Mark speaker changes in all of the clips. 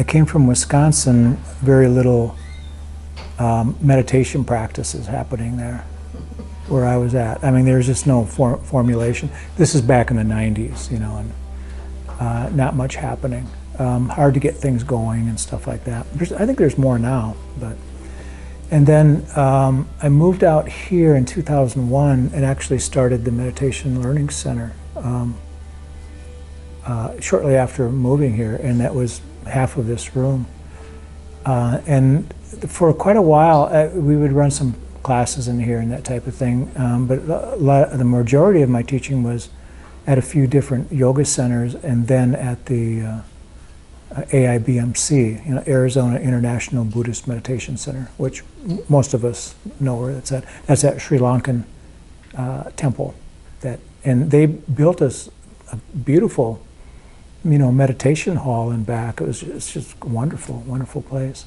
Speaker 1: I came from Wisconsin, very little meditation practices happening there where I was at. I mean, there's just no formulation. This is back in the 90s, you know, and not much happening. Hard to get things going and stuff like that. I think there's more now, but. And then I moved out here in 2001 and actually started the Meditation Learning Center shortly after moving here, and that was half of this room. And for quite a while, we would run some classes in here and that type of thing, but the majority of my teaching was at a few different yoga centers and then at the AIBMC, you know, Arizona International Buddhist Meditation Center, which most of us know where that's at. That's that Sri Lankan temple. And they built us a beautiful, you know, meditation hall in back. It's just wonderful, wonderful place.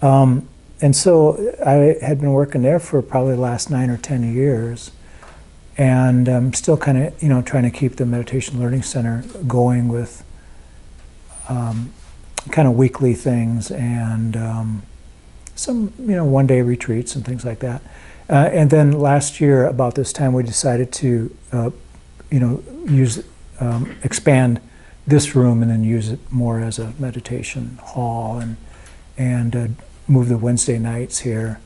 Speaker 1: And so I had been working there for probably the last 9 or 10 years, and I'm still kind of, you know, trying to keep the Meditation Learning Center going with kind of weekly things and some, you know, one-day retreats and things like that. And then last year, about this time, we decided to, you know, expand this room and then use it more as a meditation hall and move the Wednesday nights here.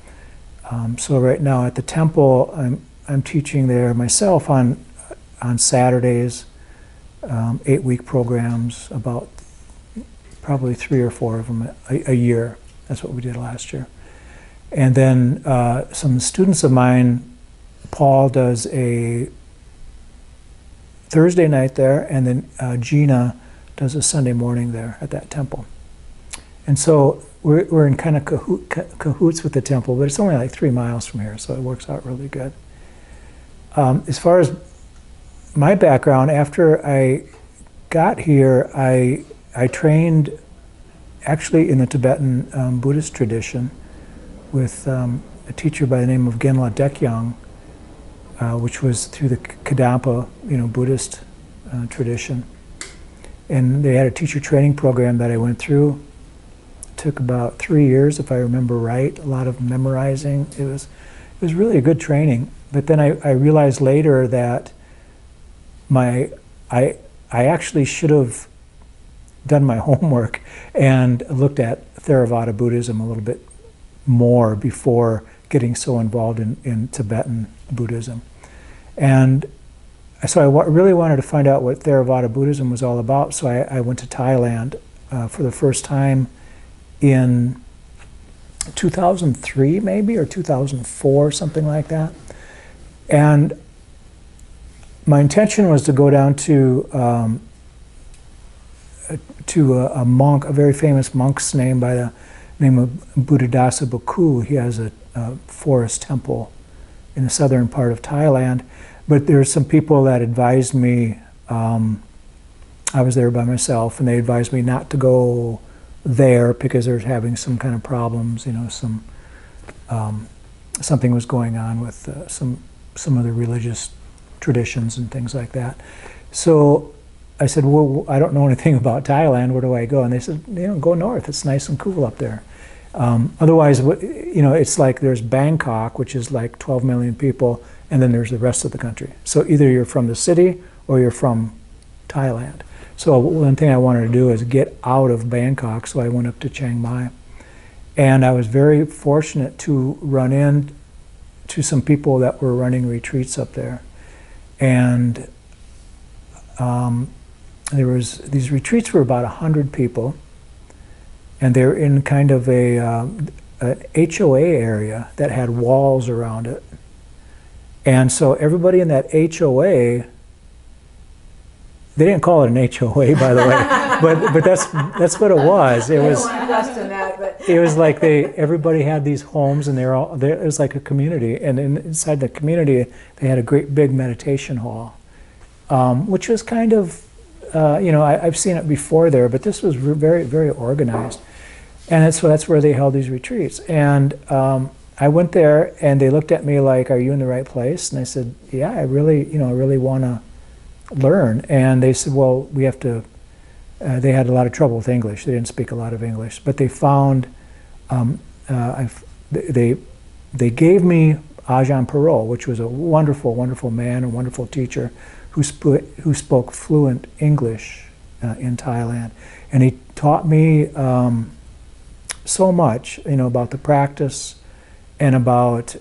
Speaker 1: So right now at the temple, I'm teaching there myself on Saturdays, 8-week programs, about probably 3 or 4 of them a year. That's what we did last year. And then some students of mine, Paul does a Thursday night there, and then Gina does a Sunday morning there at that temple. And so we're in kind of cahoots with the temple, but it's only like 3 miles from here, so it works out really good. As far as my background, after I got here, I trained actually in the Tibetan Buddhist tradition with a teacher by the name of Genla Dekyang, which was through the Kadampa, you know, Buddhist tradition. And they had a teacher training program that I went through. It took about 3 years, if I remember right. A lot of memorizing. It was really a good training. But then I realized later that I actually should have done my homework and looked at Theravada Buddhism a little bit more before getting so involved in Tibetan Buddhism. And so I really wanted to find out what Theravada Buddhism was all about, so I went to Thailand for the first time in 2003 maybe, or 2004, something like that. And my intention was to go down to a monk, a very famous monk's name by the name of Buddhadasa Bhikkhu. He has a forest temple in the southern part of Thailand. But there are some people that advised me, I was there by myself, and they advised me not to go there because they're having some kind of problems, you know, something was going on with some of the religious traditions and things like that. So I said, well, I don't know anything about Thailand, where do I go? And they said, you know, go north, it's nice and cool up there. Otherwise, you know, it's like there's Bangkok, which is like 12 million people, and then there's the rest of the country. So either you're from the city or you're from Thailand. So one thing I wanted to do is get out of Bangkok, so I went up to Chiang Mai. And I was very fortunate to run into some people that were running retreats up there. And these retreats were about 100 people, and they're in kind of an HOA area that had walls around it. And so everybody in that HOA, they didn't call it an HOA, by the way, but that's what it was. It was. It was like everybody had these homes, and it was like a community. And inside the community, they had a great big meditation hall, which was kind of, you know, I've seen it before there, but this was very, very organized. And that's where they held these retreats. And I went there, and they looked at me like, "Are you in the right place?" And I said, "Yeah, I really want to learn." And they said, "Well, we have to They had a lot of trouble with English. They didn't speak a lot of English, but they found they gave me Ajahn Perot, which was a wonderful, wonderful man, a wonderful teacher who spoke fluent English in Thailand, and he taught me so much, about the practice and about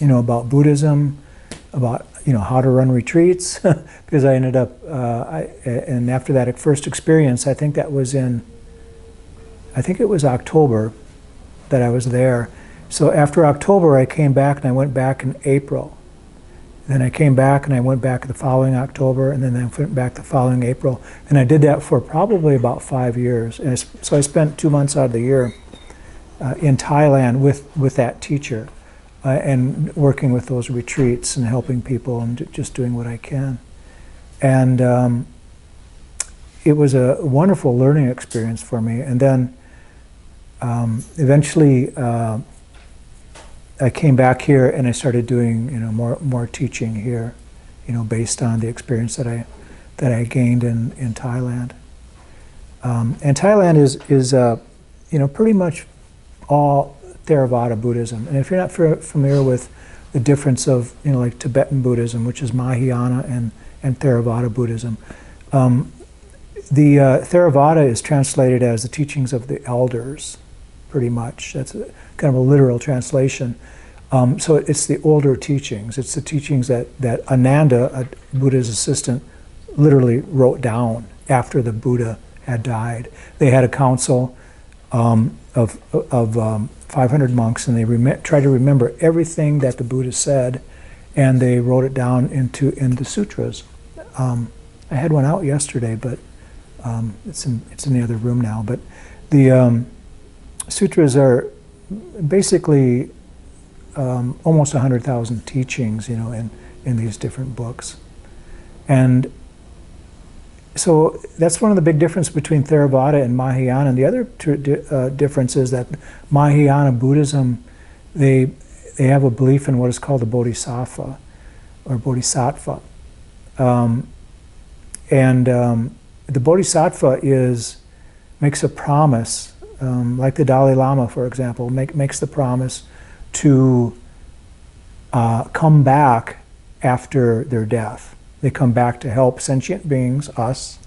Speaker 1: about Buddhism, about how to run retreats, because I ended up and after that first experience, I think it was October that I was there. So after October, I came back and I went back in April. Then I came back and I went back the following October, and then I went back the following April. And I did that for probably about 5 years. And so I spent 2 months out of the year in Thailand with that teacher and working with those retreats and helping people and just doing what I can. And it was a wonderful learning experience for me. And then eventually I came back here and I started doing more teaching here, based on the experience that I gained in Thailand. And Thailand is pretty much all Theravada Buddhism. And if you're not familiar with the difference of like Tibetan Buddhism, which is Mahayana, and Theravada Buddhism, the Theravada is translated as the teachings of the elders, pretty much. That's kind of a literal translation. So it's the older teachings. It's the teachings that Ananda, Buddha's assistant, literally wrote down after the Buddha had died. They had a council of 500 monks, and they tried to remember everything that the Buddha said, and they wrote it down in the sutras. I had one out yesterday, but it's in the other room now. But the sutras are basically almost 100,000 teachings, in these different books. And so that's one of the big differences between Theravada and Mahayana. And the other difference is that Mahayana Buddhism, they have a belief in what is called the Bodhisattva, or Bodhisattva. The Bodhisattva makes a promise, like the Dalai Lama, for example, makes the promise to come back after their death. They come back to help sentient beings, us,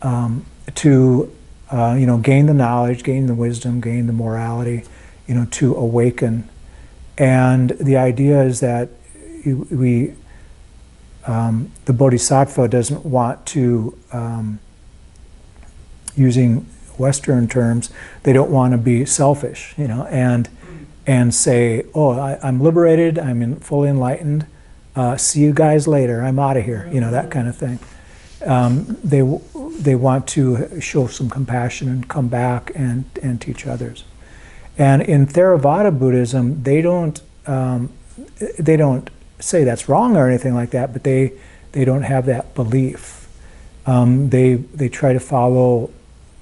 Speaker 1: to gain the knowledge, gain the wisdom, gain the morality, to awaken. And the idea is that the Bodhisattva doesn't want to, using Western terms, they don't want to be selfish, and say, oh, I'm liberated, I'm fully enlightened, see you guys later, I'm out of here, that kind of thing. They want to show some compassion and come back and teach others. And in Theravada Buddhism, they don't say that's wrong or anything like that, but they don't have that belief. They try to follow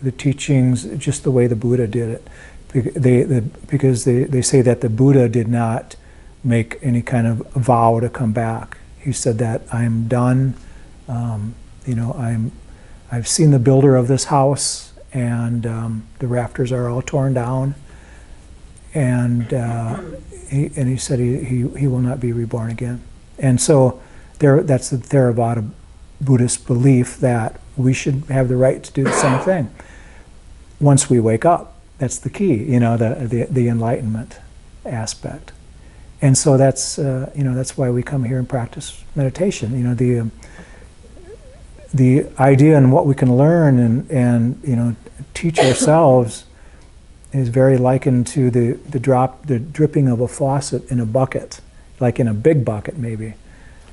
Speaker 1: the teachings just the way the Buddha did it. Because they say that the Buddha did not make any kind of vow to come back. He said that I'm done. I've seen the builder of this house, and the rafters are all torn down. And he said he will not be reborn again. And so that's the Theravada Buddhist belief that we should have the right to do the same thing once we wake up. That's the key, the enlightenment aspect. And so that's why we come here and practice meditation. The idea and what we can learn and teach ourselves is very likened to the dripping of a faucet in a bucket, like in a big bucket maybe,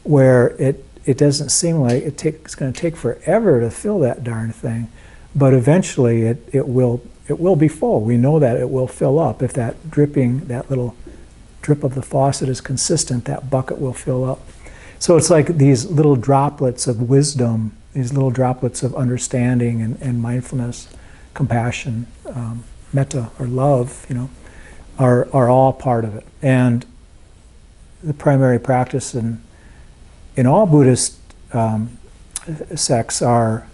Speaker 1: where it doesn't seem like it's going to take forever to fill that darn thing, but eventually it will be full. We know that it will fill up. If that little drip of the faucet is consistent, that bucket will fill up. So it's like these little droplets of wisdom, these little droplets of understanding and mindfulness, compassion, metta or love, are all part of it. And the primary practice in all Buddhist sects are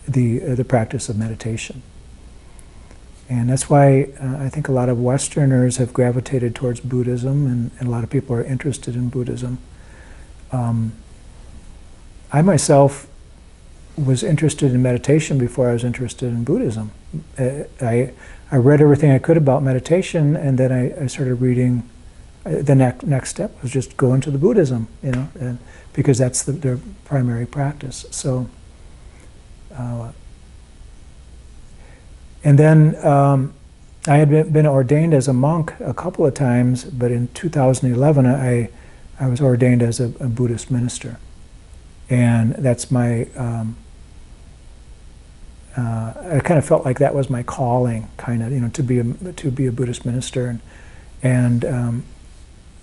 Speaker 1: the practice of meditation. And that's why I think a lot of Westerners have gravitated towards Buddhism, and a lot of people are interested in Buddhism. I myself was interested in meditation before I was interested in Buddhism. I read everything I could about meditation, and then I started reading. The next step was just go into the Buddhism, and because that's their primary practice. So, and then I had been ordained as a monk a couple of times, but in 2011 I was ordained as a Buddhist minister, and that's my. I kind of felt like that was my calling, kind of, to be a Buddhist minister and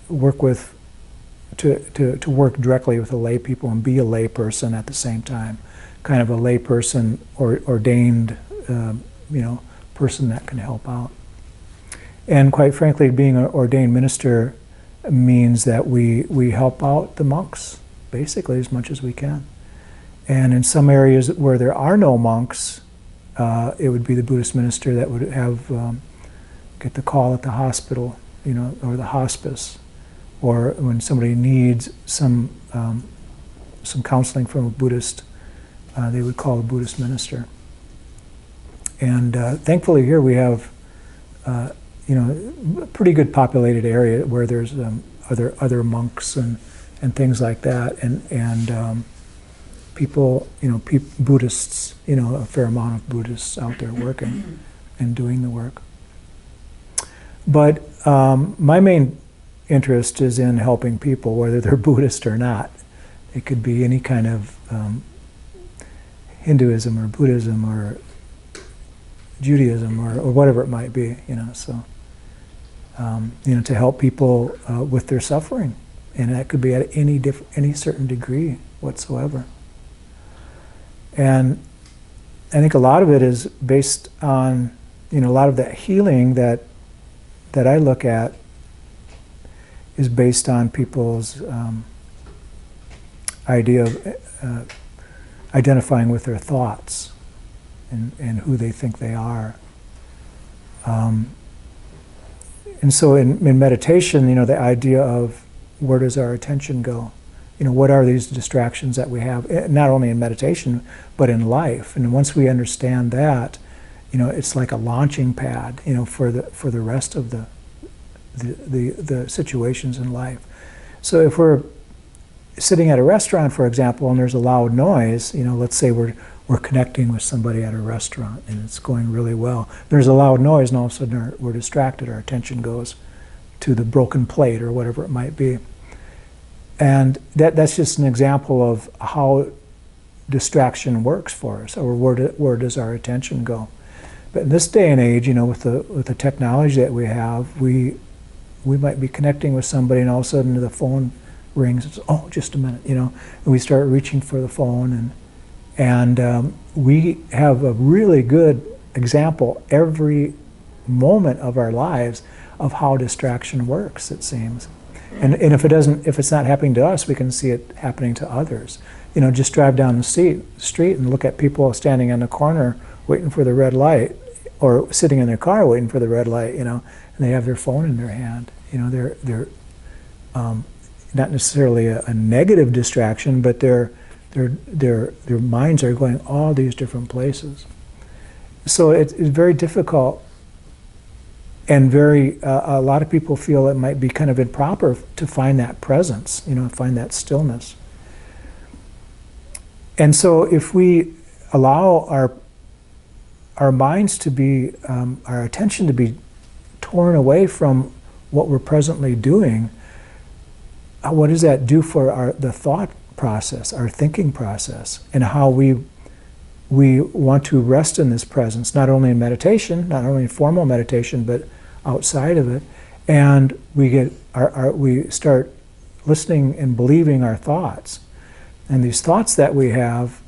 Speaker 1: work with to work directly with the lay people and be a lay person at the same time, kind of a lay person or ordained person that can help out. And quite frankly, being an ordained minister means that we help out the monks basically as much as we can. And in some areas where there are no monks, it would be the Buddhist minister that would have get the call at the hospital, or the hospice, or when somebody needs some counseling from a Buddhist, they would call a Buddhist minister. And thankfully here we have, a pretty good populated area where there's other monks and things like that, and people, Buddhists, a fair amount of Buddhists out there working and doing the work. But my main interest is in helping people, whether they're Buddhist or not. It could be any kind of Hinduism or Buddhism or Judaism or whatever it might be, So, to help people with their suffering, and that could be at any certain degree whatsoever. And I think a lot of it is based on, a lot of that healing that I look at is based on people's idea of identifying with their thoughts and who they think they are. And so in meditation, the idea of where does our attention go? What are these distractions that we have, not only in meditation, but in life? And once we understand that, it's like a launching pad, for the rest of the situations in life. So if we're sitting at a restaurant, for example, and there's a loud noise, let's say we're connecting with somebody at a restaurant and it's going really well. There's a loud noise and all of a sudden we're distracted, our attention goes to the broken plate or whatever it might be. And that's just an example of how distraction works for us, or where does our attention go. But in this day and age, with the technology that we have, we might be connecting with somebody and all of a sudden the phone rings. It's, oh, just a minute, and we start reaching for the phone, and we have a really good example every moment of our lives of how distraction works, it seems. And if it's not happening to us, we can see it happening to others. Just drive down the street and look at people standing on the corner waiting for the red light, or sitting in their car waiting for the red light, and they have their phone in their hand. They're not necessarily a negative distraction, but their minds are going all these different places. So it's very difficult. And a lot of people feel it might be kind of improper to find that presence, find that stillness. And so if we allow our minds to be, our attention to be torn away from what we're presently doing, what does that do for the thought process, our thinking process, and how we want to rest in this presence, not only in meditation, not only in formal meditation, but outside of it, and we start listening and believing our thoughts. And these thoughts that we have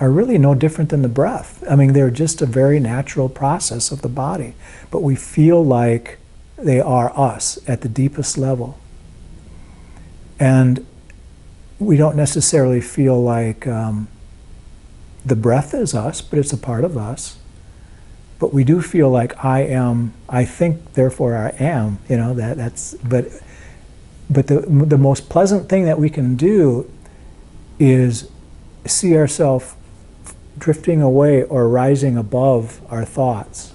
Speaker 1: are really no different than the breath. I mean, they're just a very natural process of the body, but we feel like they are us at the deepest level. And we don't necessarily feel like the breath is us, but it's a part of us. But we do feel like I am, I think, therefore I am, you know, but the most pleasant thing that we can do is see ourselves drifting away or rising above our thoughts,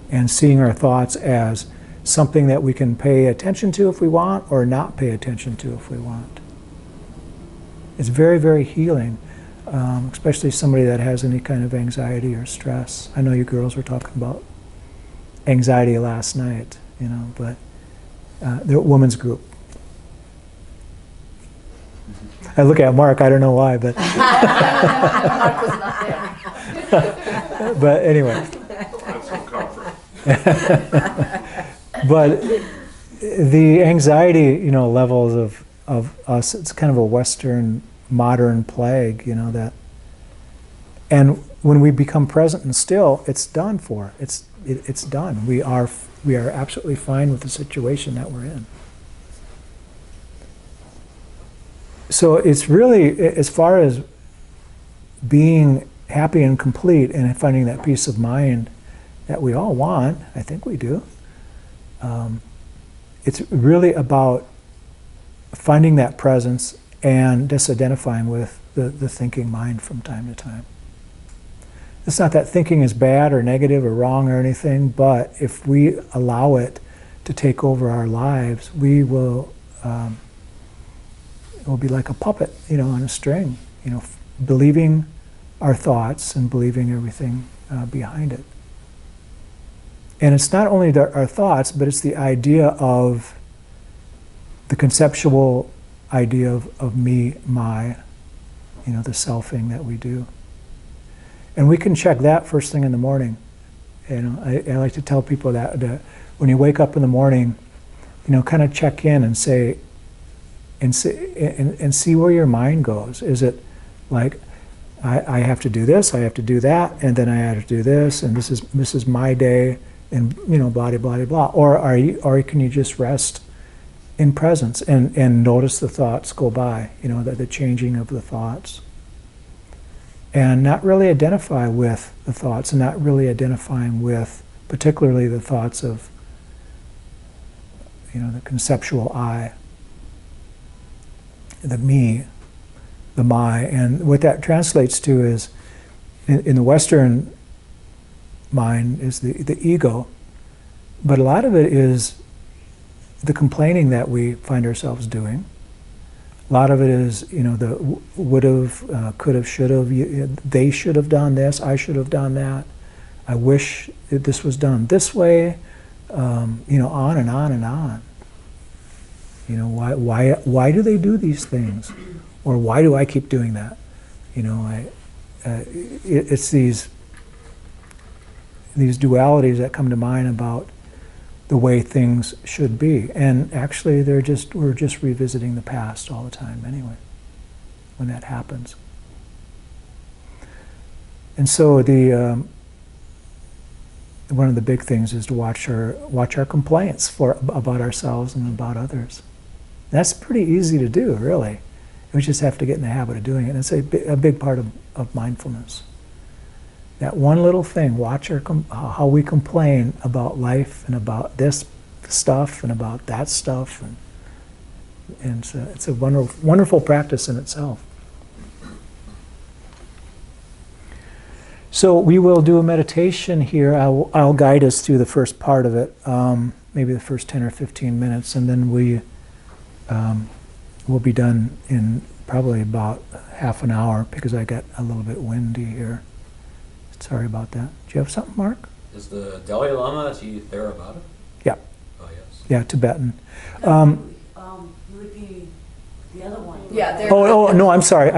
Speaker 1: and seeing our thoughts as something that we can pay attention to if we want, or not pay attention to if we want. It's very, very healing, especially somebody that has any kind of anxiety or stress. I know you girls were talking about anxiety last night, you know, but the women's group. I look at Mark, I don't know why, but
Speaker 2: Mark was not there.
Speaker 1: but anyway. But the anxiety, you know, levels of us, it's kind of a Western modern plague, you know, that, and when we become present and still, it's done for. It's done. We are absolutely fine with the situation that we're in. So it's really, as far as being happy and complete and finding that peace of mind that we all want, I think we do, it's really about finding that presence and disidentifying with the thinking mind from time to time. It's not that thinking is bad or negative or wrong or anything, but if we allow it to take over our lives, we will, it will be like a puppet, you know, on a string, you know, believing our thoughts and believing everything behind it. And it's not only our thoughts, but it's the idea of the conceptual idea of me, my, you know, the selfing that we do. And we can check that first thing in the morning. You know, I like to tell people that when you wake up in the morning, you know, kind of check in and say, and see where your mind goes. Is it like, I have to do this, I have to do that, and then I have to do this, and this is my day, and you know, blah blah blah. Or can you just rest in presence and notice the thoughts go by, you know, the changing of the thoughts, and not really identify with the thoughts, and not really identifying with particularly the thoughts of, you know, the conceptual I, the me, the my. And what that translates to is, in the Western mind, is the ego, but a lot of it is the complaining that we find ourselves doing. A lot of it is, you know, the would have, could have, should have, they should have done this, I should have done that, I wish this was done this way, you know, on and on and on. You know, why do they do these things? Or why do I keep doing that? You know, it's these dualities that come to mind about the way things should be. And actually we're just revisiting the past all the time anyway, when that happens. And so one of the big things is to watch our complaints about ourselves and about others. That's pretty easy to do, really. We just have to get in the habit of doing it. And it's a big part of mindfulness. That one little thing, watch how we complain about life and about this stuff and about that stuff. And it's a wonderful practice in itself. So we will do a meditation here. I'll guide us through the first part of it, maybe the first 10 or 15 minutes, and then we'll be done in probably about half an hour because I got a little bit windy here. Sorry about that. Do you have something, Mark?
Speaker 3: Is the Dalai Lama, is he Theravada?
Speaker 1: Yeah.
Speaker 3: Oh, yes.
Speaker 1: Yeah, Tibetan.
Speaker 4: Would be the other one.
Speaker 2: Yeah.
Speaker 1: No, I'm sorry.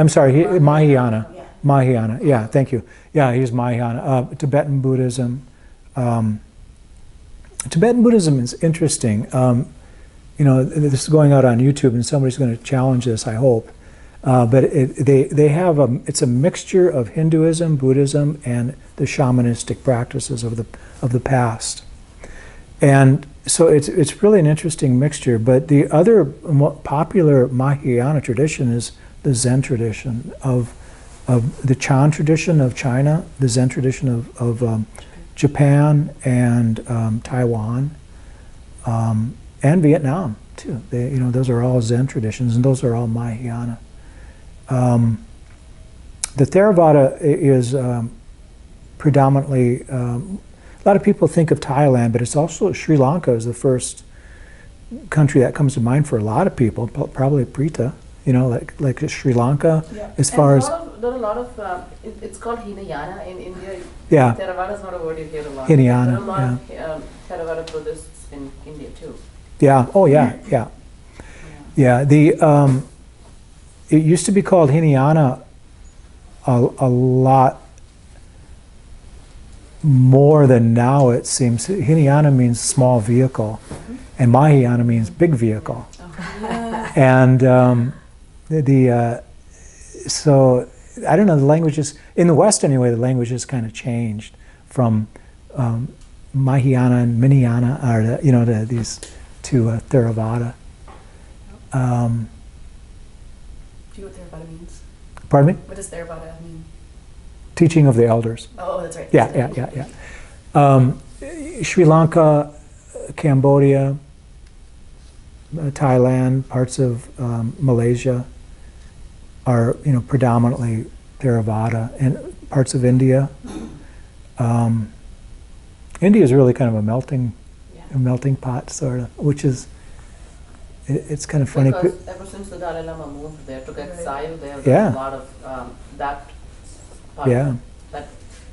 Speaker 1: Mahayana.
Speaker 4: Yeah.
Speaker 1: Mahayana. Yeah, thank you. Yeah, he's Mahayana. Tibetan Buddhism. Tibetan Buddhism is interesting. You know, this is going out on YouTube, and somebody's going to challenge this, I hope. But they have it's a mixture of Hinduism, Buddhism, and the shamanistic practices of the past. And so it's really an interesting mixture. But the other more popular Mahayana tradition is the Zen tradition of the Chan tradition of China, the Zen tradition of Japan and Taiwan, and Vietnam too. They, those are all Zen traditions, and those are all Mahayana. The Theravada is predominantly, a lot of people think of Thailand, but it's also Sri Lanka is the first country that comes to mind for a lot of people, probably Prita, like Sri Lanka, as far as...
Speaker 2: There are a lot of, it's called Hinayana in India.
Speaker 1: Yeah.
Speaker 2: Theravada is not a word you hear a lot.
Speaker 1: Hinayana,
Speaker 2: There are a lot of Theravada Buddhists in India too.
Speaker 1: Yeah, oh yeah, yeah. Yeah, it used to be called Hinayana a lot more than now, it seems. Hinayana means small vehicle, and Mahayana means big vehicle. And so I don't know, the languages in the West anyway, the languages kind of changed from Mahayana and Minayana, or to these to Theravada.
Speaker 2: Do you know what Theravada means?
Speaker 1: Pardon me?
Speaker 2: What does Theravada mean?
Speaker 1: Teaching of the elders.
Speaker 2: Oh, that's right.
Speaker 1: Yeah. Sri Lanka, Cambodia, Thailand, parts of Malaysia are predominantly Theravada, and parts of India. India is really kind of a melting pot sort of, which is it's kind of funny.
Speaker 2: Because ever since the Dalai Lama moved there, took exile there, there's
Speaker 1: Yeah.
Speaker 2: a lot of that part,
Speaker 1: Yeah.
Speaker 2: that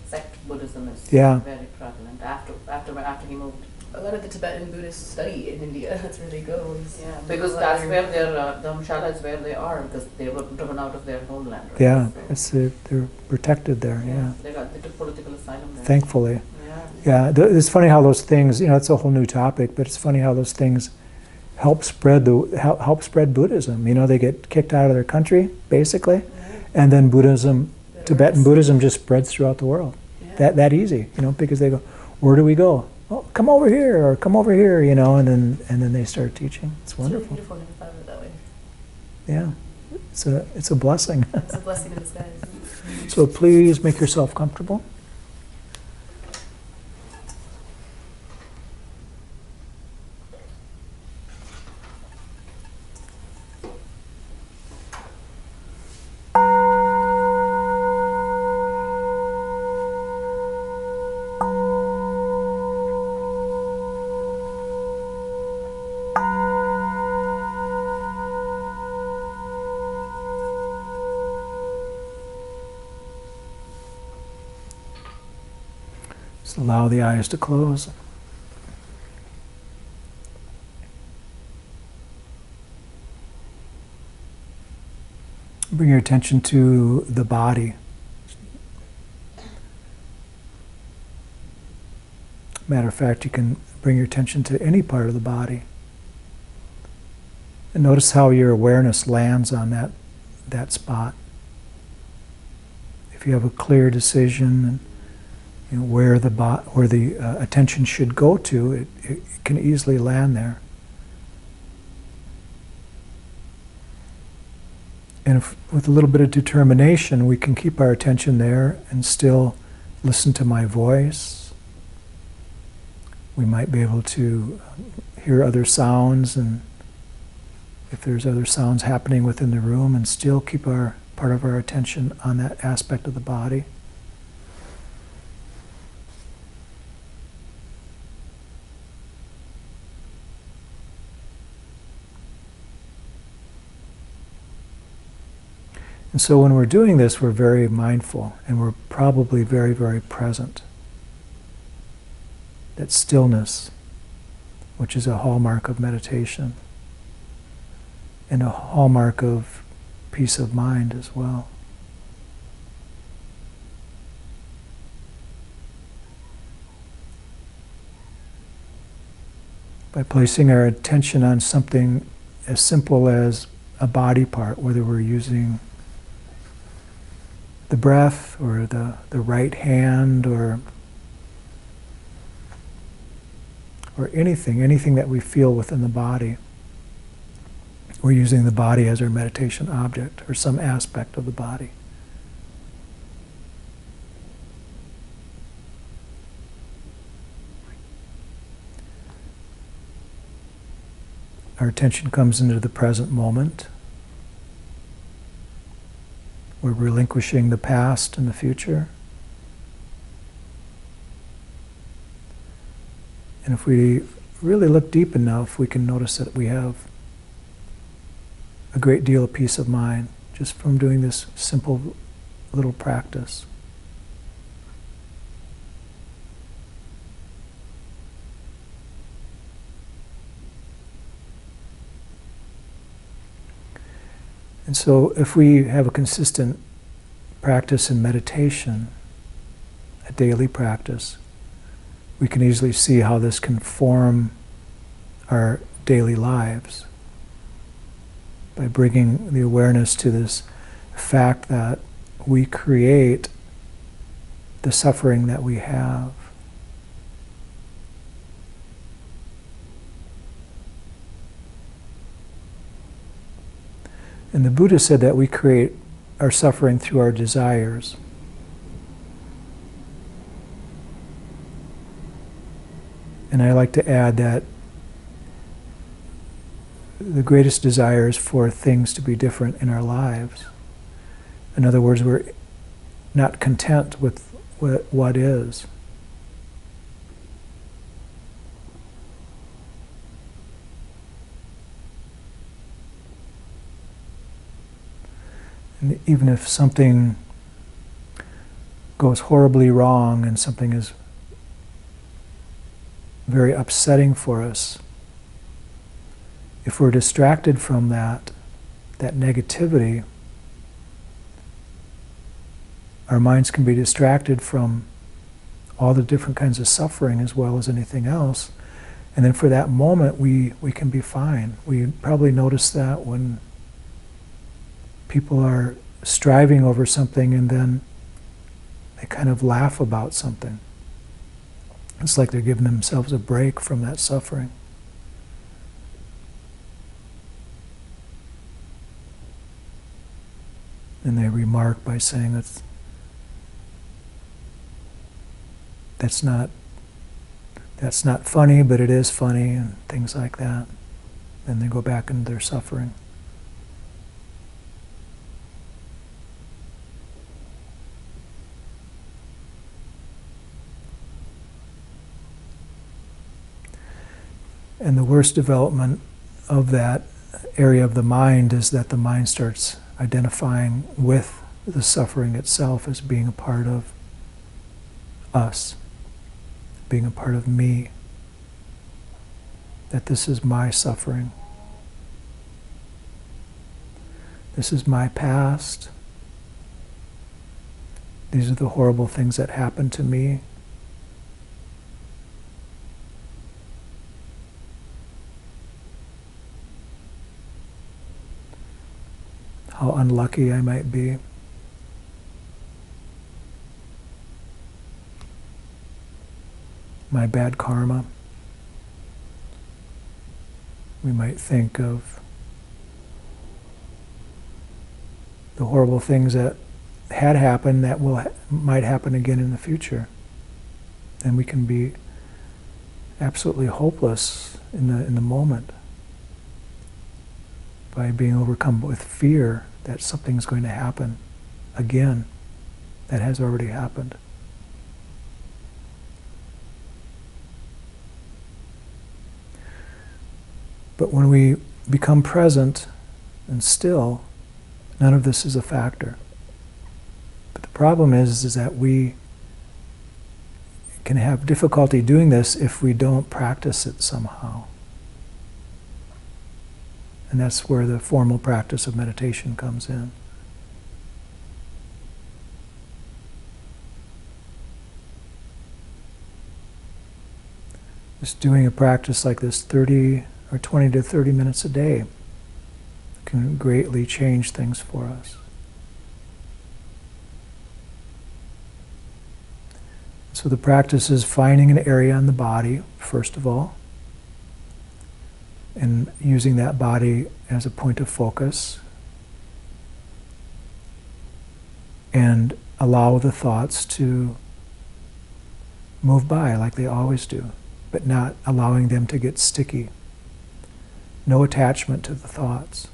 Speaker 2: sect Buddhism is
Speaker 1: Yeah.
Speaker 2: very prevalent after he moved. A lot of the Tibetan Buddhists study in India. That's where they go.
Speaker 5: Yeah,
Speaker 2: Because that's where their dharamshala is where they are, because they were driven out of their homeland. Right?
Speaker 1: Yeah,
Speaker 2: So,
Speaker 1: they're protected there. Yeah,
Speaker 2: they took political asylum there.
Speaker 1: thankfully.
Speaker 2: Yeah.
Speaker 1: Yeah, it's funny how those things. It's a whole new topic, but it's funny how those things help spread Buddhism. They get kicked out of their country basically, and then Tibetan Buddhism just spreads throughout the world.
Speaker 2: Yeah.
Speaker 1: That easy, because they go, where do we go? Oh, come over here, or come over here, and then they start teaching. It's wonderful.
Speaker 2: It's really beautiful. I never thought of it that way.
Speaker 1: Yeah, it's a blessing.
Speaker 2: It's a blessing in disguise.
Speaker 1: So please make yourself comfortable. Just allow the eyes to close. Bring your attention to the body. Matter of fact, you can bring your attention to any part of the body. And notice how your awareness lands on that spot. If you have a clear decision and where the attention should go to, it can easily land there. And if, with a little bit of determination, we can keep our attention there and still listen to my voice. We might be able to hear other sounds, and if there's other sounds happening within the room, and still keep part of our attention on that aspect of the body. And so when we're doing this, we're very mindful, and we're probably very, very present. That stillness, which is a hallmark of meditation, and a hallmark of peace of mind as well. By placing our attention on something as simple as a body part, whether we're using the breath or the right hand or anything that we feel within the body. we're using the body as our meditation object, or some aspect of the body. Our attention comes into the present moment. We're relinquishing the past and the future. And if we really look deep enough, we can notice that we have a great deal of peace of mind just from doing this simple little practice. And so if we have a consistent practice in meditation, a daily practice, we can easily see how this can form our daily lives by bringing the awareness to this fact that we create the suffering that we have. And the Buddha said that we create our suffering through our desires. And I like to add that the greatest desire is for things to be different in our lives. In other words, we're not content with what is. And even if something goes horribly wrong and something is very upsetting for us, if we're distracted from that negativity, our minds can be distracted from all the different kinds of suffering as well as anything else. And then for that moment, we can be fine. We probably notice that when people are striving over something and then they kind of laugh about something. It's like they're giving themselves a break from that suffering. And they remark by saying that's not funny, but it is funny, and things like that. Then they go back into their suffering. And the worst development of that area of the mind is that the mind starts identifying with the suffering itself as being a part of us, being a part of me, that this is my suffering. This is my past. These are the horrible things that happened to me. How unlucky I might be. My bad karma. We might think of the horrible things that had happened that might happen again in the future. And we can be absolutely hopeless in the moment by being overcome with fear that something's going to happen again that has already happened. But when we become present and still, none of this is a factor. But the problem is that we can have difficulty doing this if we don't practice it somehow. And that's where the formal practice of meditation comes in. Just doing a practice like this 30 or 20 to 30 minutes a day can greatly change things for us. So the practice is finding an area in the body, first of all, and using that body as a point of focus and allow the thoughts to move by like they always do, but not allowing them to get sticky. No attachment to the thoughts.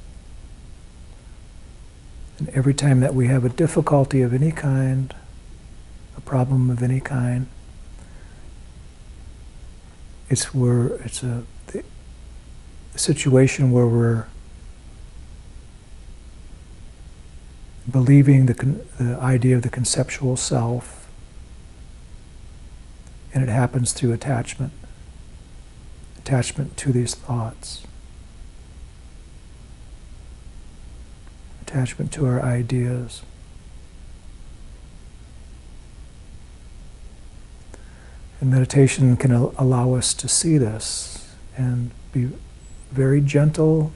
Speaker 1: And every time that we have a difficulty of any kind, a problem of any kind, it's a situation where we're believing the idea of the conceptual self, and it happens through attachment to these thoughts, attachment to our ideas. And meditation can allow us to see this and be very gentle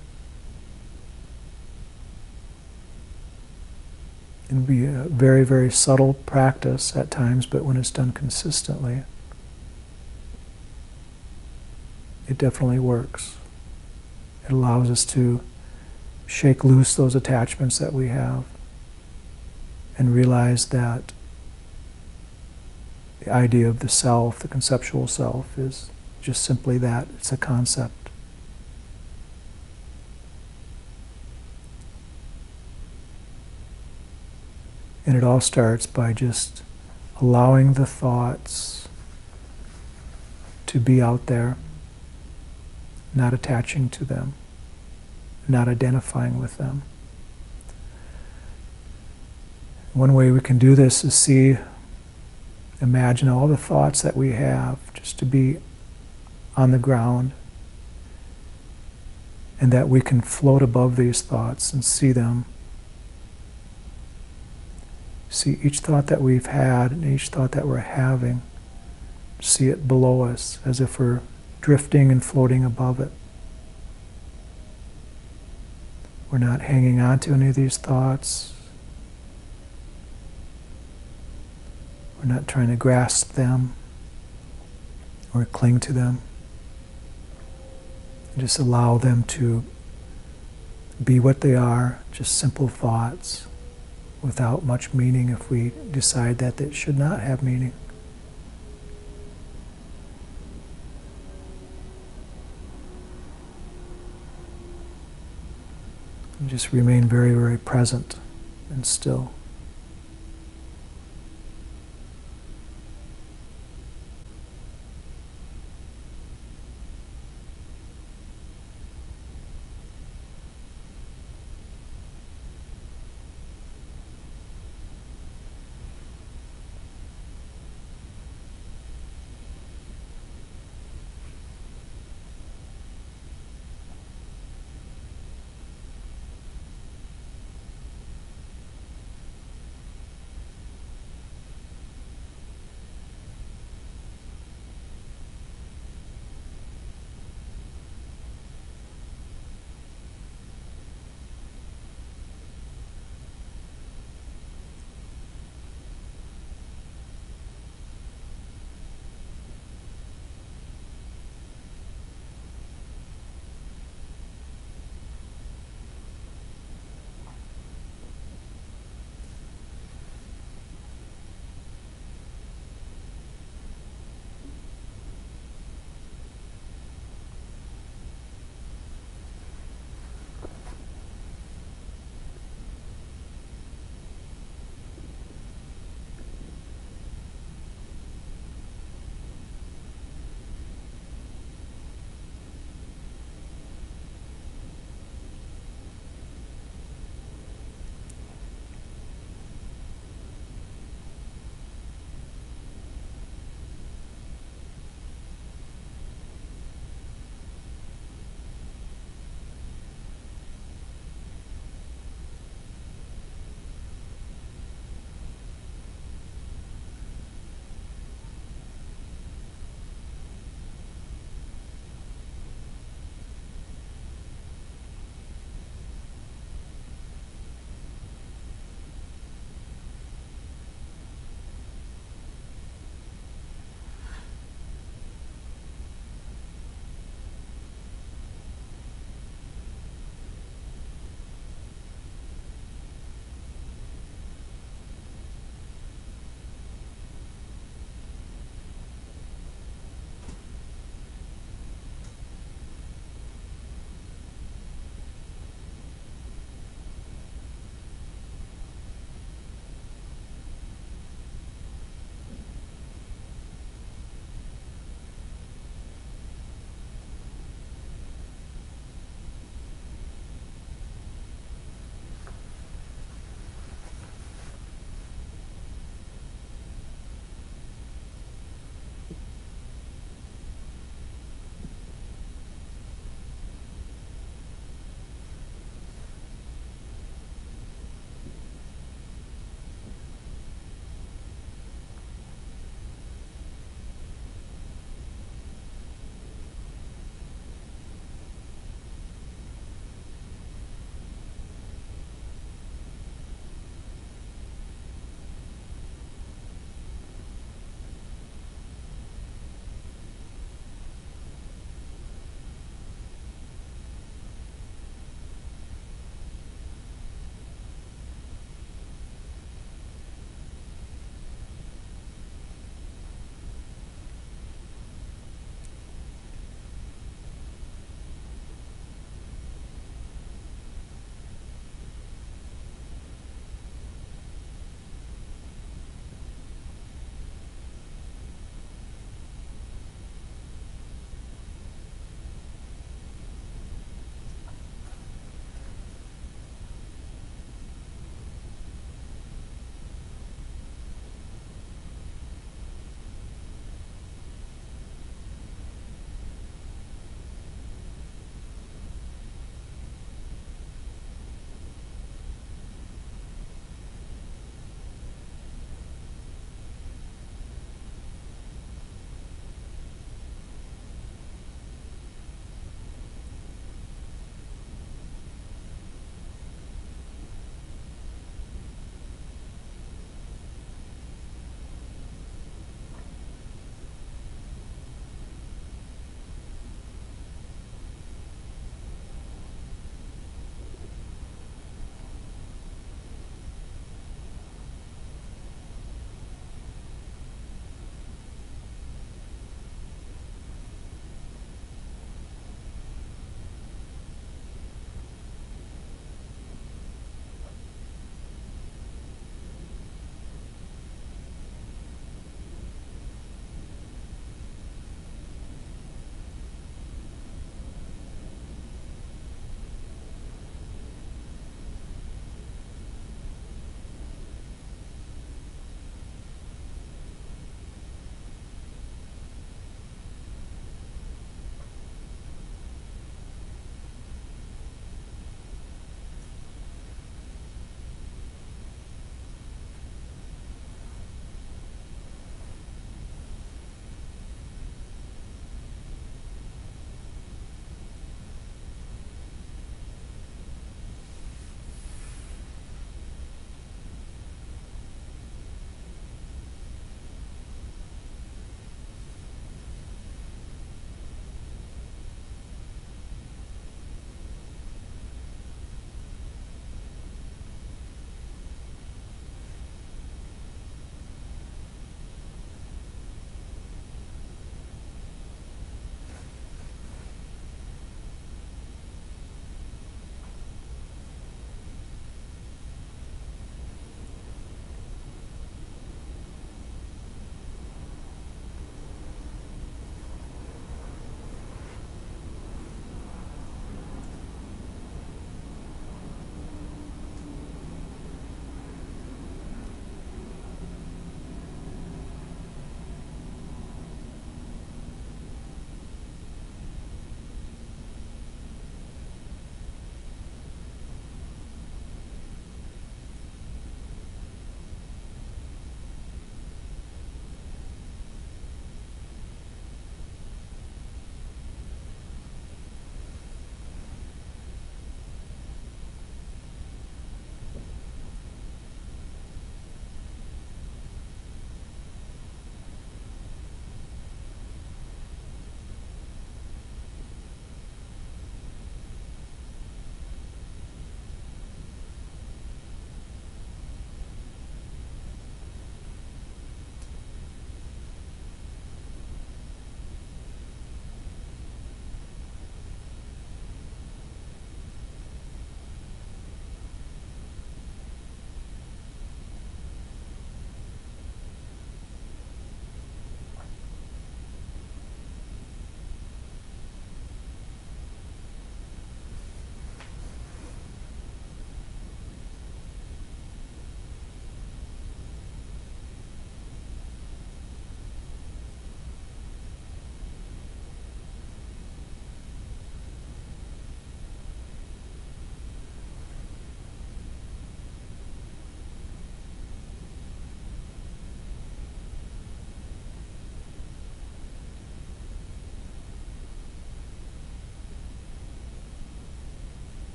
Speaker 1: and be a very, very subtle practice at times, but when it's done consistently, it definitely works. It allows us to shake loose those attachments that we have and realize that the idea of the self, the conceptual self, is just simply that. It's a concept. And it all starts by just allowing the thoughts to be out there, not attaching to them, not identifying with them. One way we can do this is imagine all the thoughts that we have just to be on the ground, and that we can float above these thoughts and see them. See each thought that we've had and each thought that we're having. See it below us as if we're drifting and floating above it. We're not hanging on to any of these thoughts. We're not trying to grasp them or cling to them. Just allow them to be what they are, just simple thoughts without much meaning if we decide that they should not have meaning. And just remain very, very present and still.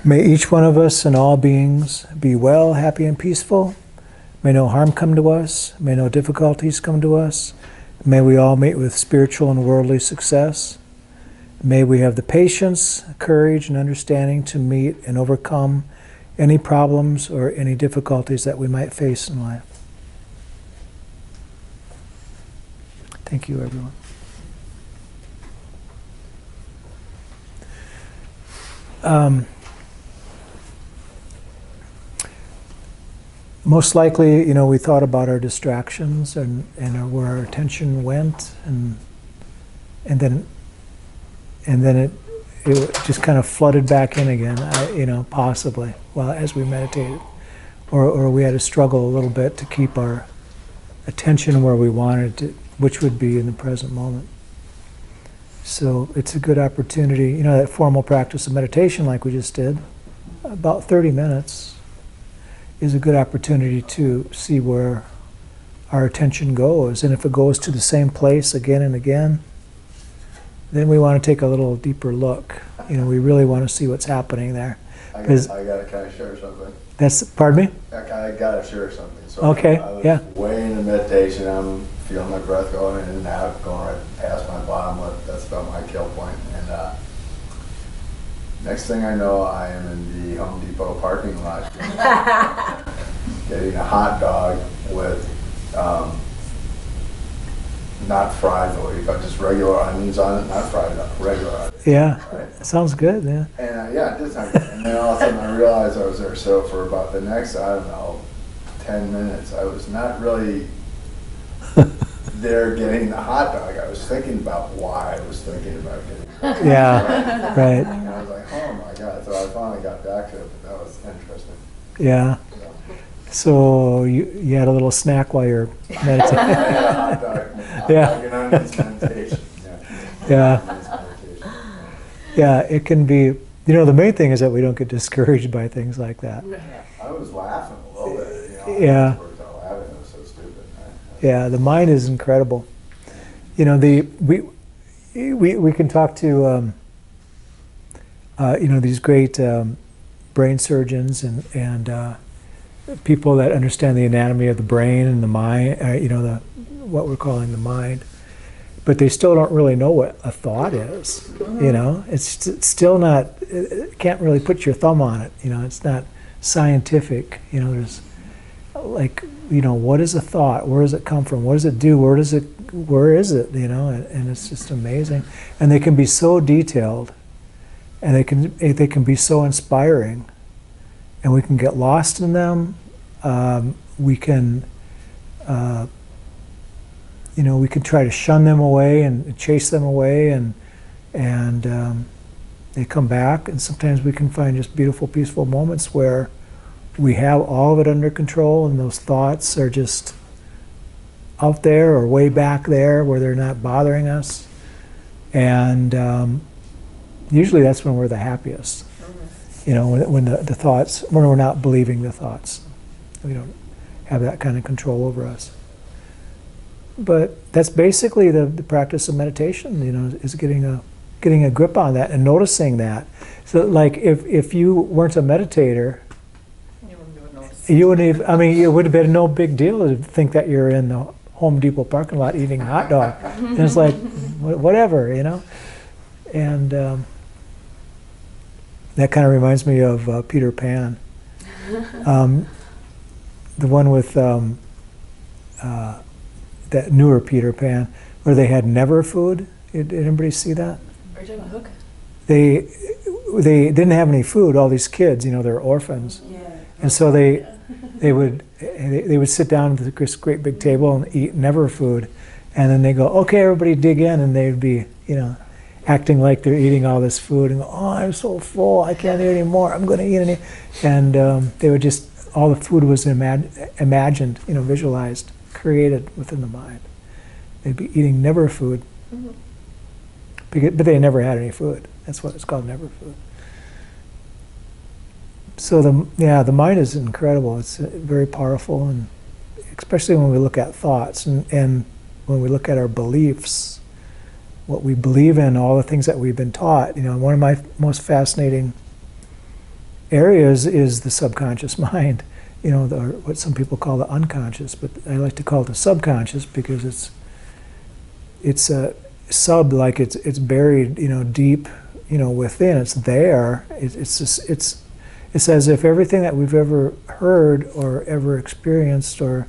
Speaker 1: May each one of us and all beings be well, happy, and peaceful. May no harm come to us. May no difficulties come to us. May we all meet with spiritual and worldly success. May we have the patience, courage, and understanding to meet and overcome any problems or any difficulties that we might face in life. Thank you, everyone. Most likely, we thought about our distractions and where our attention went, and then it just kind of flooded back in again, possibly, as we meditated. Or we had to struggle a little bit to keep our attention where we wanted it, which would be in the present moment. So it's a good opportunity, that formal practice of meditation like we just did, about 30 minutes, is a good opportunity to see where our attention goes. And if it goes to the same place again and again, then we want to take a little deeper look. We really want to see what's happening there.
Speaker 5: I got to kind of share something.
Speaker 1: Pardon me?
Speaker 5: I got to share something. So
Speaker 1: Okay,
Speaker 5: I was
Speaker 1: yeah.
Speaker 5: way into meditation. I'm feeling my breath going in and out, going right past my bottom lip. That's about my kill point. And next thing I know, I am in the Home Depot parking lot getting a hot dog with not fried though, but just regular onions on it, not fried, regular onions.
Speaker 1: Yeah,
Speaker 5: right?
Speaker 1: sounds good, yeah.
Speaker 5: And it did sound good. And then all of a sudden I realized I was there. So for about the next, 10 minutes, I was not really there getting the hot dog. I was thinking about why I was thinking about getting the hot dog.
Speaker 1: Yeah, right.
Speaker 5: And I was like, oh my God. So I finally got back to it, but that was interesting.
Speaker 1: Yeah. So you had a little snack while you're meditating.
Speaker 5: I had a hot dog.
Speaker 1: Yeah.
Speaker 5: Like an onions meditation.
Speaker 1: Yeah.
Speaker 5: Onions meditation.
Speaker 1: Yeah, it can be, the main thing is that we don't get discouraged by things like that.
Speaker 5: I was laughing a little bit.
Speaker 1: Yeah.
Speaker 5: I was laughing. It was so stupid.
Speaker 1: Yeah, the mind is incredible. We can talk to these great brain surgeons and people that understand the anatomy of the brain and the mind. What we're calling the mind, but they still don't really know what a thought is. It's still not. It can't really put your thumb on it. It's not scientific. There's what is a thought? Where does it come from? What does it do? Where is it? And it's just amazing. And they can be so detailed, and they can be so inspiring, and we can get lost in them. We can try to shun them away and chase them away, and they come back. And sometimes we can find just beautiful, peaceful moments where we have all of it under control, and those thoughts are just out there or way back there where they're not bothering us. And usually that's when we're the happiest. When the thoughts, when we're not believing the thoughts. We don't have that kind of control over us. But that's basically the practice of meditation, is getting a grip on that and noticing that. So like if you weren't a meditator, you wouldn't even, it would have been no big deal to think that you're in the Home Depot parking lot eating a hot dog. And it's like, whatever, And that kind of reminds me of Peter Pan. The one with that newer Peter Pan, where they had never food. Did anybody see that?
Speaker 2: Are you talking about Hook?
Speaker 1: They didn't have any food. All these kids, they're orphans, and so they would sit down at this great big table and eat never food, and then they go, okay, everybody dig in, and they'd be acting like they're eating all this food and go, oh, I'm so full, I can't eat anymore. I'm going to eat any, and they would just, all the food was imagined, visualized, created within the mind. They'd be eating never food, but they never had any food. That's what it's called, never food. So the mind is incredible. It's very powerful, and especially when we look at thoughts and when we look at our beliefs, what we believe in, all the things that we've been taught. One of my most fascinating areas is the subconscious mind, you know, what some people call the unconscious, but I like to call it the subconscious because it's a sub, like it's buried, you know, deep, you know, within. It's there. It's as if everything that we've ever heard or ever experienced or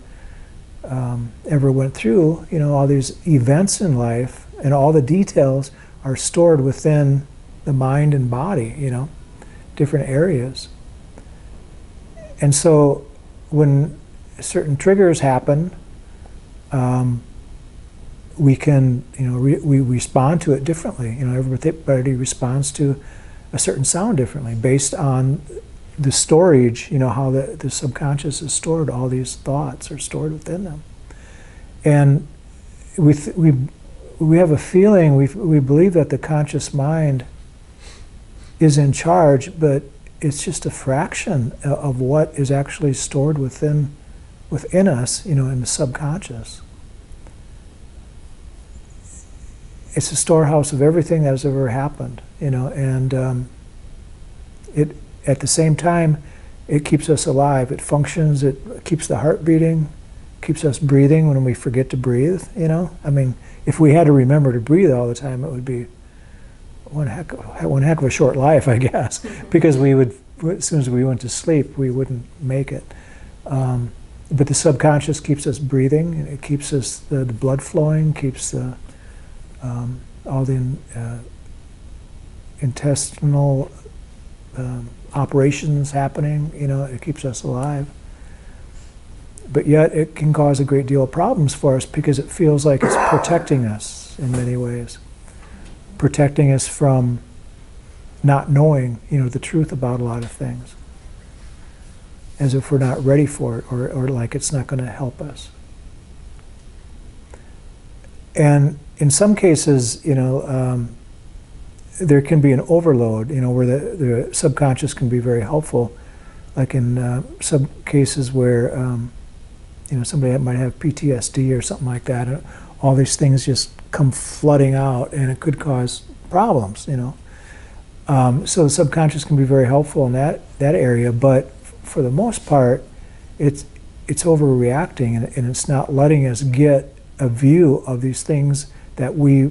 Speaker 1: ever went through, you know, all these events in life and all the details are stored within the mind and body, you know, different areas. And so when certain triggers happen, we can, you know, we respond to it differently. You know, everybody responds to a certain sound differently based on the storage, you know, how the subconscious is stored. All these thoughts are stored within them. And we have a feeling, we believe that the conscious mind is in charge, but it's just a fraction of what is actually stored within us, you know, in the subconscious. It's a storehouse of everything that has ever happened, you know, and it, at the same time, it keeps us alive. It functions, it keeps the heart beating, keeps us breathing when we forget to breathe, you know. I mean, if we had to remember to breathe all the time, it would be one heck of a short life, I guess, because we would, as soon as we went to sleep, we wouldn't make it. But the subconscious keeps us breathing, and it keeps us the blood flowing, keeps the all the intestinal operations happening. You know, it keeps us alive. But yet, it can cause a great deal of problems for us because it feels like it's protecting us in many ways. Protecting us from not knowing, you know, the truth about a lot of things. As if we're not ready for it, or like it's not going to help us. And in some cases, you know, there can be an overload, you know, where the subconscious can be very helpful. Like in some cases where, you know, somebody might have PTSD or something like that, and all these things just come flooding out, and it could cause problems, you know. So the subconscious can be very helpful in that area, but for the most part, it's overreacting, and it's not letting us get a view of these things that we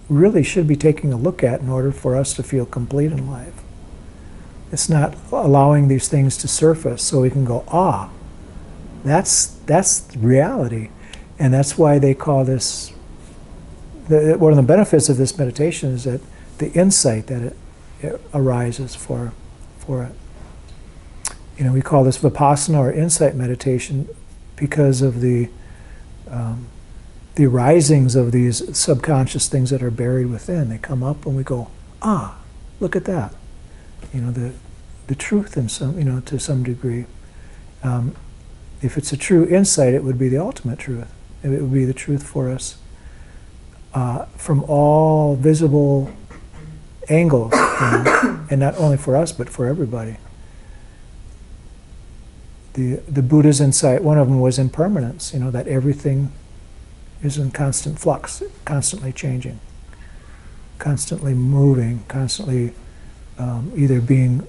Speaker 1: really should be taking a look at in order for us to feel complete in life. It's not allowing these things to surface so we can go, ah, that's reality. And that's why they call this, one of the benefits of this meditation is that the insight that it arises for it. You know, we call this vipassana or insight meditation because of the arisings of these subconscious things that are buried within. They come up and we go, ah, look at that. You know, the truth in some, you know, to some degree. If it's a true insight, it would be the ultimate truth. It would be the truth for us from all visible angles, you know, and not only for us, but for everybody. The Buddha's insight, one of them was impermanence, you know, that everything is in constant flux, constantly changing, constantly moving, constantly either being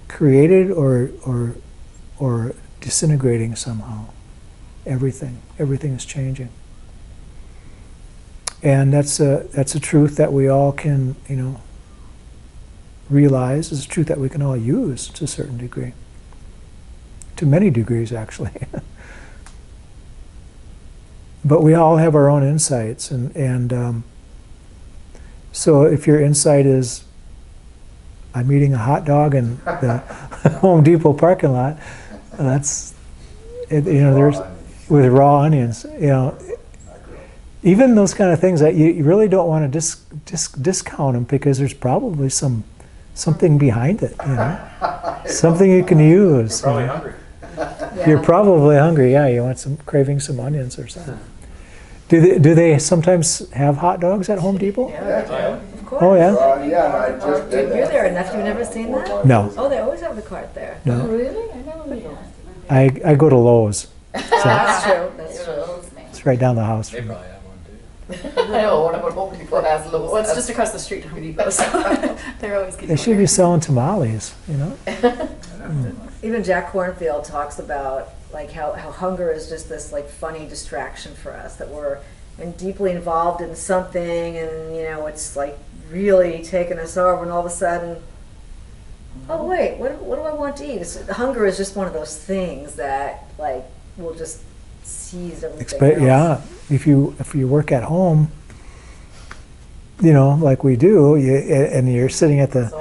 Speaker 1: created or disintegrating somehow. Everything is changing, and that's a truth that we all can, you know, realize. It's a truth that we can all use to a certain degree, to many degrees actually. But we all have our own insights, and so if your insight is, I'm eating a hot dog in the Home Depot parking lot, that's, you know, there's, with raw onions, you know, even those kind of things that you really don't want to discount them, because there's probably something behind it, you know, something you can use.
Speaker 3: You're probably hungry.
Speaker 1: You're probably hungry, yeah. You want craving some onions or something. Do they sometimes have hot dogs at Home Depot?
Speaker 2: Yeah, they do.
Speaker 4: Of course.
Speaker 1: Oh yeah.
Speaker 5: Yeah, I just did that.
Speaker 4: You're there enough. You've never seen that?
Speaker 1: No.
Speaker 4: Oh, they always have the cart there.
Speaker 2: Oh,
Speaker 1: No.
Speaker 2: really? I never knew that.
Speaker 1: I go to Lowe's. So
Speaker 4: That's true. That's true.
Speaker 1: it's right down the house.
Speaker 3: They
Speaker 1: from me.
Speaker 3: probably have one too.
Speaker 2: I know, what about Home Depot has low? Well, it's just across the street from Home Depot, so they're always getting.
Speaker 1: They should be selling tamales, you know?
Speaker 4: Even Jack Kornfield talks about like how hunger is just this like funny distraction for us, that we're deeply involved in something, and it's like really taking us over, and all of a sudden, oh wait, what do I want to eat? Hunger is just one of those things that like will just seize everything else.
Speaker 1: Yeah, if you work at home, like we do, and you're sitting at the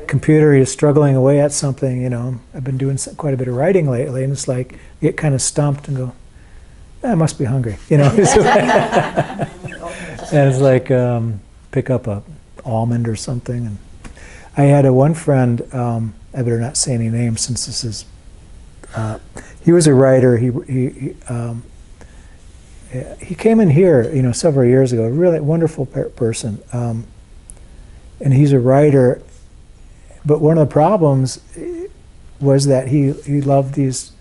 Speaker 1: computer, you're struggling away at something, I've been doing quite a bit of writing lately, and it's like, you get kind of stumped and go, I must be hungry, And it's like, pick up a almond or something. And I had one friend, I better not say any names since this is, he was a writer. He came in here, several years ago. A really wonderful person, and he's a writer. But one of the problems was that he loved these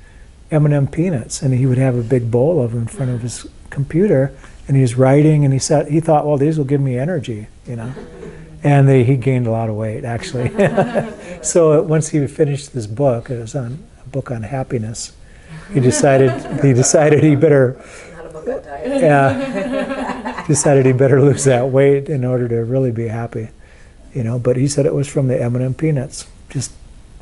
Speaker 1: M&M peanuts, and he would have a big bowl of them in front of his computer, and he was writing, and he thought, well, these will give me energy, And he gained a lot of weight, actually. So once he finished this book, it was a book on happiness. He decided he better.
Speaker 4: Not a book on diet.
Speaker 1: Yeah. Decided he better lose that weight in order to really be happy, But he said it was from the M&M peanuts, just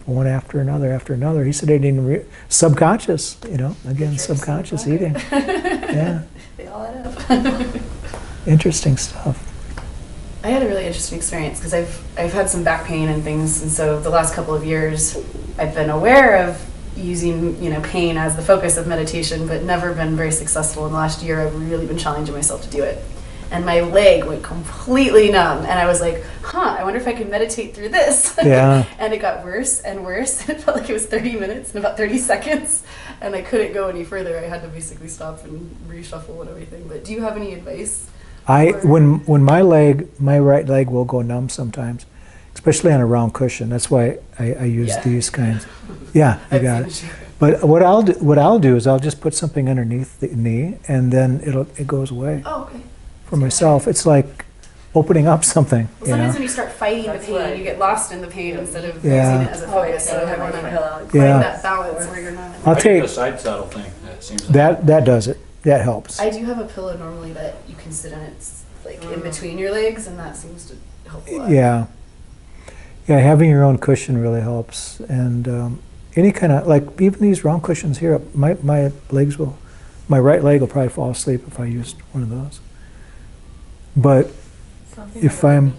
Speaker 1: one after another. He said he didn't subconscious, again, subconscious eating. Yeah.
Speaker 2: They all add up.
Speaker 1: Interesting stuff.
Speaker 2: I had a really interesting experience because I've had some back pain and things, and so the last couple of years I've been aware of using pain as the focus of meditation, but never been very successful. In the last year, I've really been challenging myself to do it, and my leg went completely numb, and I was like, I wonder if I could meditate through this.
Speaker 1: Yeah.
Speaker 2: And it got worse and worse. It felt like it was 30 minutes and about 30 seconds, and I couldn't go any further. I had to basically stop and reshuffle and everything. But do you have any advice?
Speaker 1: When my right leg will go numb sometimes, especially on a round cushion. That's why I use these kinds. Yeah, I got it. But what I'll do is I'll just put something underneath the knee, and then it goes away.
Speaker 2: Oh, okay.
Speaker 1: For myself, it's like opening up something.
Speaker 2: Well, sometimes when you start fighting the pain, you get lost in the pain instead of using it as a focus. So having to find that balance where you're not.
Speaker 3: I think the side saddle thing, that seems
Speaker 1: that does it. That helps.
Speaker 2: I do have a pillow normally that you can sit on. It's like in between your legs, and that seems to help a lot.
Speaker 1: Yeah, having your own cushion really helps, and any kind of, like, even these round cushions here, my right leg will probably fall asleep if I used one of those. But if I'm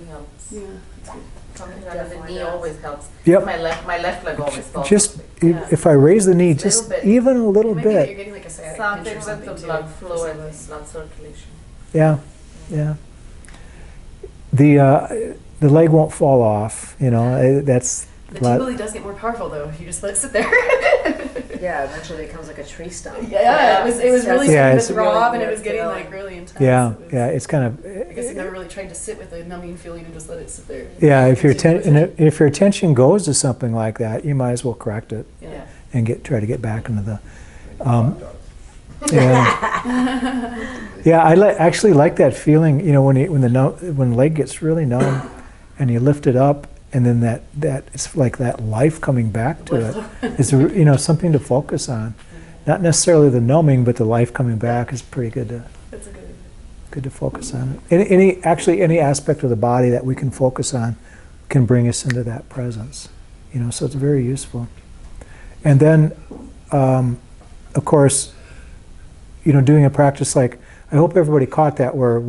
Speaker 6: Something under the knee always helps.
Speaker 1: Yep.
Speaker 6: My left leg always falls.
Speaker 1: just if I raise the knee just even a little
Speaker 2: Maybe you're
Speaker 1: bit.
Speaker 2: getting like a sciatic
Speaker 6: Something
Speaker 2: pinch or
Speaker 6: with
Speaker 2: something
Speaker 6: the
Speaker 2: too.
Speaker 6: blood flow and blood circulation.
Speaker 1: Yeah. The leg won't fall off. That's.
Speaker 2: The tingly does get more powerful though if you just let it sit there.
Speaker 4: Yeah, eventually it becomes like a tree stump.
Speaker 2: Yeah, it was really starting to throb,
Speaker 4: really
Speaker 2: and it was
Speaker 4: weird
Speaker 2: getting
Speaker 4: feeling.
Speaker 2: like really intense.
Speaker 1: Yeah,
Speaker 2: It was-
Speaker 1: it's kind of.
Speaker 2: I guess I've never really tried to sit with a numbing feeling and just let it sit there.
Speaker 1: Yeah, if your attention goes to something like that, you might as well correct it
Speaker 2: Yeah.
Speaker 1: and try to get back into the. Yeah, I actually like that feeling. When the leg gets really numb, and you lift it up, and then that it's like that life coming back to it. It's something to focus on, not necessarily the numbing, but the life coming back is pretty good to.
Speaker 2: That's a
Speaker 1: Good to focus on. Any aspect of the body that we can focus on can bring us into that presence. So it's very useful. And then, of course, doing a practice like, I hope everybody caught that, where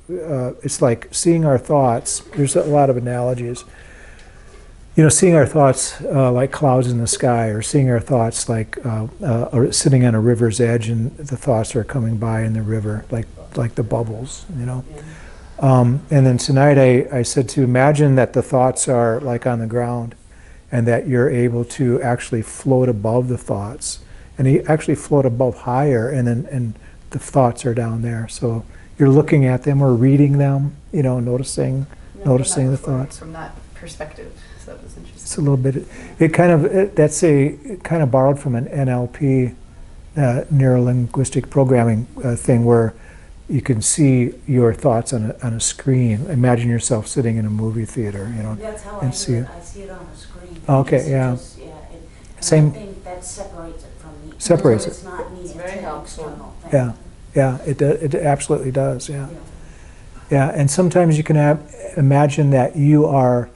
Speaker 1: it's like seeing our thoughts. There's a lot of analogies. Seeing our thoughts like clouds in the sky, or seeing our thoughts like or sitting on a river's edge, and the thoughts are coming by in the river, like the bubbles, And then tonight I said to imagine that the thoughts are like on the ground, and that you're able to actually float above the thoughts, and you actually float above higher, and the thoughts are down there. So you're looking at them or reading them, noticing the thoughts.
Speaker 2: From that perspective, so that was interesting.
Speaker 1: It's a little bit. That's kind of borrowed from an NLP, neuro linguistic programming thing, where you can see your thoughts on a screen. Imagine yourself sitting in a movie theater, you know,
Speaker 7: That's how I
Speaker 1: and
Speaker 7: do
Speaker 1: see
Speaker 7: it.
Speaker 1: it.
Speaker 7: I see it on a screen.
Speaker 1: Okay,
Speaker 7: Just-
Speaker 1: yeah.
Speaker 7: just- yeah, and
Speaker 1: Same-
Speaker 7: I think that separates it from the.
Speaker 1: Separates
Speaker 7: so
Speaker 1: it.
Speaker 7: It's not needed
Speaker 6: very
Speaker 7: to
Speaker 6: helpful.
Speaker 7: external thing.
Speaker 1: Yeah, yeah, it absolutely does, yeah.
Speaker 7: Yeah.
Speaker 1: Yeah, and sometimes you can imagine that you are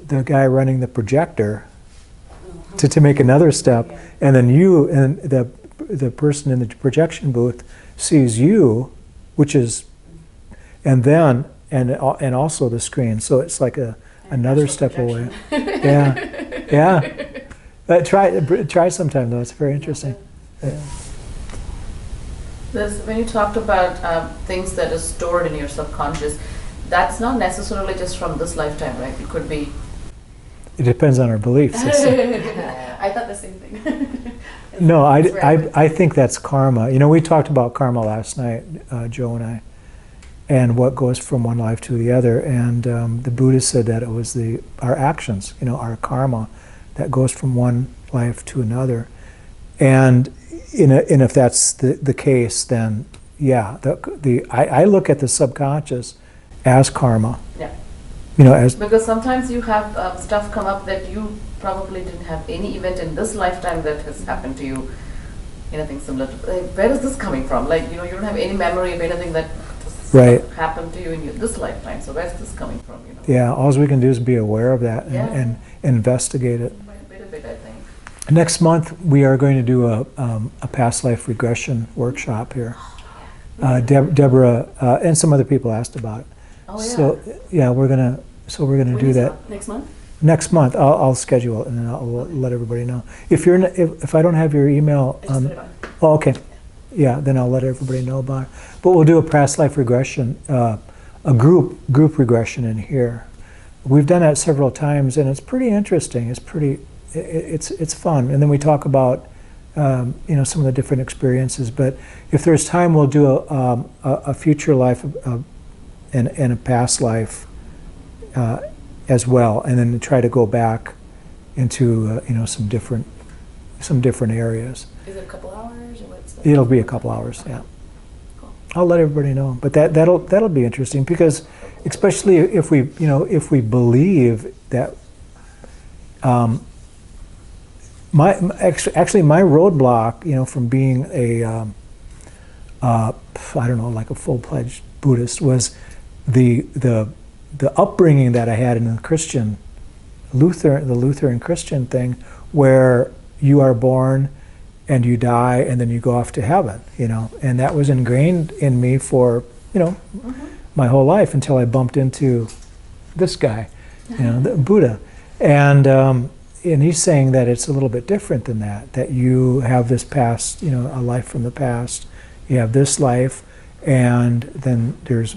Speaker 1: the guy running the projector to make another step, and then you and the person in the projection booth sees you, which is, and then and also the screen. So it's like another
Speaker 2: Astral
Speaker 1: step away.
Speaker 2: projection.
Speaker 1: Yeah, yeah. But try sometime though. It's very interesting. Yeah.
Speaker 6: When you talked about things that are stored in your subconscious, that's not necessarily just from this lifetime, right? It could be.
Speaker 1: It depends on our beliefs.
Speaker 2: I thought the same thing.
Speaker 1: No,
Speaker 2: It's random.
Speaker 1: I think that's karma. You know, we talked about karma last night, Joe and I, and what goes from one life to the other. And the Buddha said that it was our actions, you know, our karma, that goes from one life to another. And if that's the case, then yeah, I look at the subconscious as karma.
Speaker 6: Yeah.
Speaker 1: You know, as
Speaker 6: Because sometimes you have stuff come up that you probably didn't have any event in this lifetime that has happened to you, anything similar to, where is this coming from? Like, you know, you don't have any memory of anything that
Speaker 1: Right.
Speaker 6: happened to you in this lifetime, so where's this coming from, you know?
Speaker 1: yeah, all we can do is be aware of that
Speaker 6: Yeah.
Speaker 1: and investigate it.
Speaker 6: Quite a bit of it, I think.
Speaker 1: Next month, we are going to do a past life regression workshop here. Deborah and some other people asked about it.
Speaker 6: Oh, yeah.
Speaker 1: So yeah, we're gonna
Speaker 2: When
Speaker 1: do
Speaker 2: is
Speaker 1: that
Speaker 2: it? Next month?
Speaker 1: next month. I'll schedule it and then I'll let everybody know. If I don't have your email,
Speaker 2: I just put it on.
Speaker 1: oh, okay, yeah, then I'll let everybody know about it. But we'll do a past life regression, a group regression in here. We've done that several times and it's pretty interesting. It's fun. And then we talk about you know, some of the different experiences. But if there's time, we'll do a future life and a past life as well, and then try to go back into you know, some different areas.
Speaker 2: Is it a couple hours or what's the?
Speaker 1: It'll be a couple hours, yeah.
Speaker 2: Cool.
Speaker 1: I'll let everybody know, but that'll be interesting because, especially if we believe that. Actually, my roadblock, you know, from being I don't know, like a full-fledged Buddhist, was the upbringing that I had in the Lutheran Christian thing, where you are born and you die and then you go off to heaven, you know, and that was ingrained in me for, you know, my whole life until I bumped into this guy, you know, the Buddha, and he's saying that it's a little bit different than that, that you have this past, you know, a life from the past, you have this life, and then there's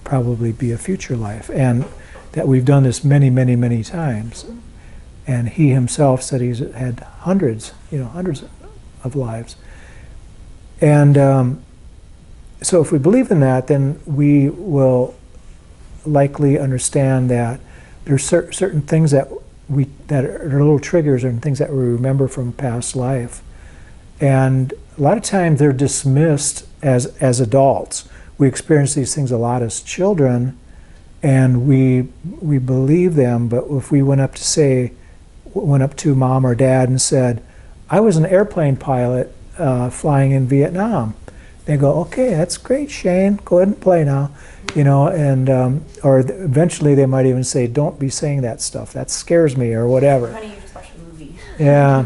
Speaker 1: probably be a future life, and that we've done this many, many, many times. And he himself said he's had hundreds of lives. And so if we believe in that, then we will likely understand that there's certain things that are little triggers and things that we remember from past life. And a lot of times they're dismissed as adults. We experience these things a lot as children, and we believe them. But if we went up to mom or dad and said, "I was an airplane pilot flying in Vietnam," they go, "Okay, that's great, Shane. Go ahead and play now," you know. And or eventually they might even say, "Don't be saying that stuff. That scares me," or whatever.
Speaker 2: Honey, you just watched a movie.
Speaker 1: Yeah.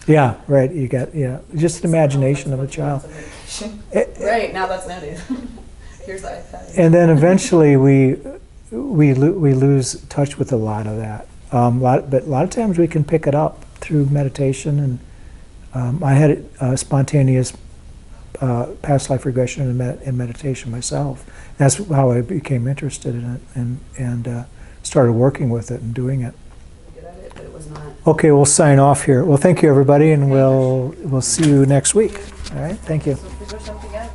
Speaker 1: Yeah, right. You got just an imagination of a child.
Speaker 2: Right, now that's nowadays. Here's the iPad.
Speaker 1: And then eventually we lose touch with a lot of that. But a lot of times we can pick it up through meditation. And I had a spontaneous past life regression in meditation myself. That's how I became interested in it and started working with it and doing it.
Speaker 2: Good at it, but it was not.
Speaker 1: Okay, we'll sign off here. Well, thank you everybody, and we'll see you next week. All right, thank you.
Speaker 6: So figure something out.